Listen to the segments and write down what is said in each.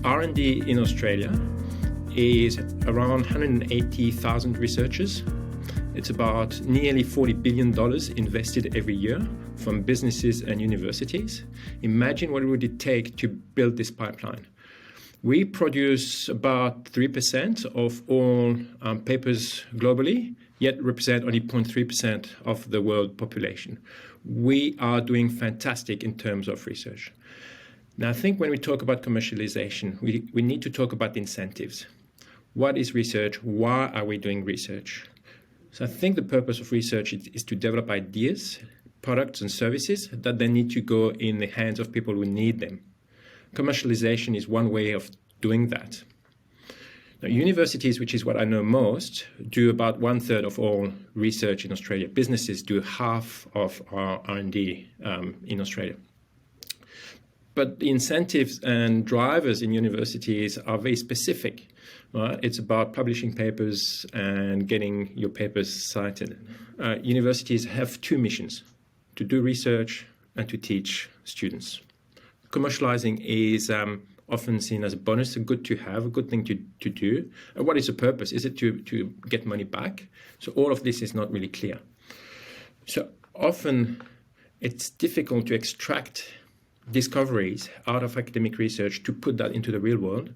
R&D in Australia is around 180,000 researchers. It's about nearly $40 billion invested every year from businesses and universities. Imagine what it would take to build this pipeline. We produce about 3% of all papers globally, yet represent only 0.3% of the world population. We are doing fantastic in terms of research. Now, I think when we talk about commercialization, we need to talk about the incentives. What is research? Why are we doing research? So I think the purpose of research is to develop ideas, products and services that then need to go in the hands of people who need them. Commercialization is one way of doing that. Now, universities, which is what I know most, do about 1/3 of all research in Australia. Businesses do half of our R&D in Australia. But the incentives and drivers in universities are very specific. Right? It's about publishing papers and getting your papers cited. Universities have two missions: to do research and to teach students. Commercializing is often seen as a bonus, a good to have, a good thing to do. And what is the purpose? Is it to get money back? So all of this is not really clear. So often it's difficult to extract discoveries out of academic research to put that into the real world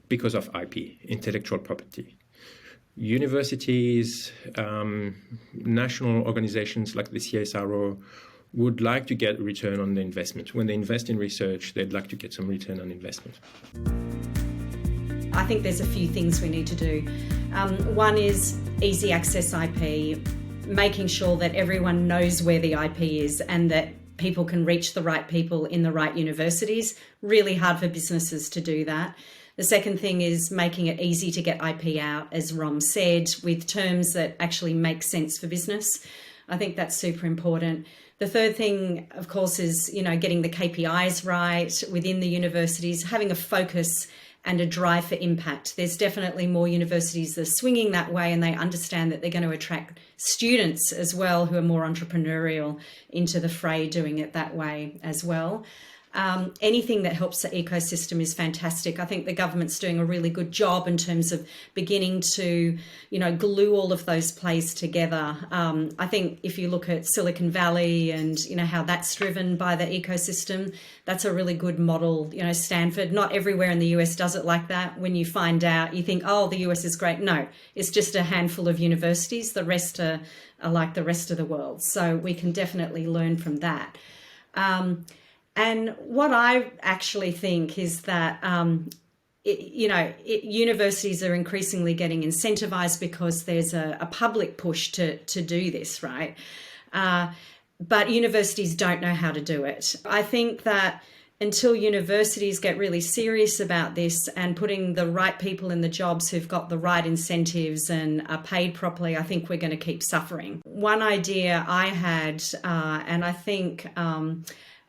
because of IP, intellectual property. Universities, national organizations like the CSIRO would like to get a return on the investment. When they invest in research, they'd like to get some return on investment. I think there's a few things we need to do. One is easy access IP, making sure that everyone knows where the IP is and that people can reach the right people in the right universities. Really hard for businesses to do that. The second thing is making it easy to get IP out, as Rom said, with terms that actually make sense for business. I think that's super important. The third thing, of course, is, getting the KPIs right within the universities, having a focus and a drive for impact. There's definitely more universities that are swinging that way, and they understand that they're going to attract students as well who are more entrepreneurial into the fray, doing it that way as well. Anything that helps the ecosystem is fantastic. I think the government's doing a really good job in terms of beginning to, glue all of those plays together. I think if you look at Silicon Valley and, how that's driven by the ecosystem, that's a really good model. Stanford, not everywhere in the US does it like that. When you find out, you think, oh, the US is great. No, it's just a handful of universities. The rest are like the rest of the world. So we can definitely learn from that. And what I actually think is that, universities are increasingly getting incentivized because there's a public push to do this, right? But universities don't know how to do it. I think that until universities get really serious about this and putting the right people in the jobs who've got the right incentives and are paid properly, I think we're going to keep suffering. One idea I had, and I think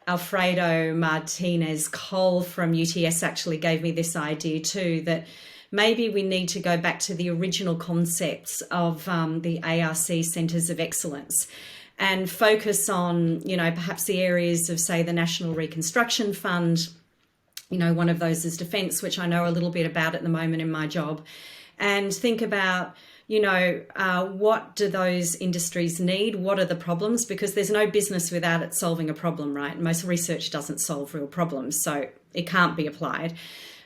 Alfredo Martinez Cole from UTS actually gave me this idea too, that maybe we need to go back to the original concepts of the ARC Centres of Excellence and focus on, perhaps the areas of, say, the National Reconstruction Fund. One of those is defence, which I know a little bit about at the moment in my job, and think about what do those industries need? What are the problems? Because there's no business without it solving a problem, right? Most research doesn't solve real problems, so it can't be applied.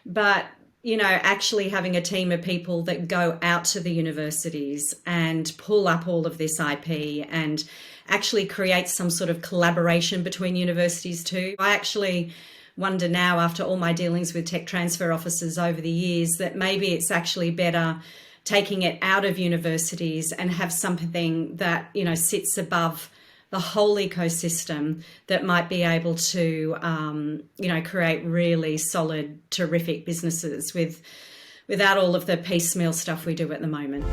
But, actually having a team of people that go out to the universities and pull up all of this IP and actually create some sort of collaboration between universities too. I actually wonder now, after all my dealings with tech transfer officers over the years, that maybe it's actually better taking it out of universities and have something that, sits above the whole ecosystem that might be able to, create really solid, terrific businesses without all of the piecemeal stuff we do at the moment.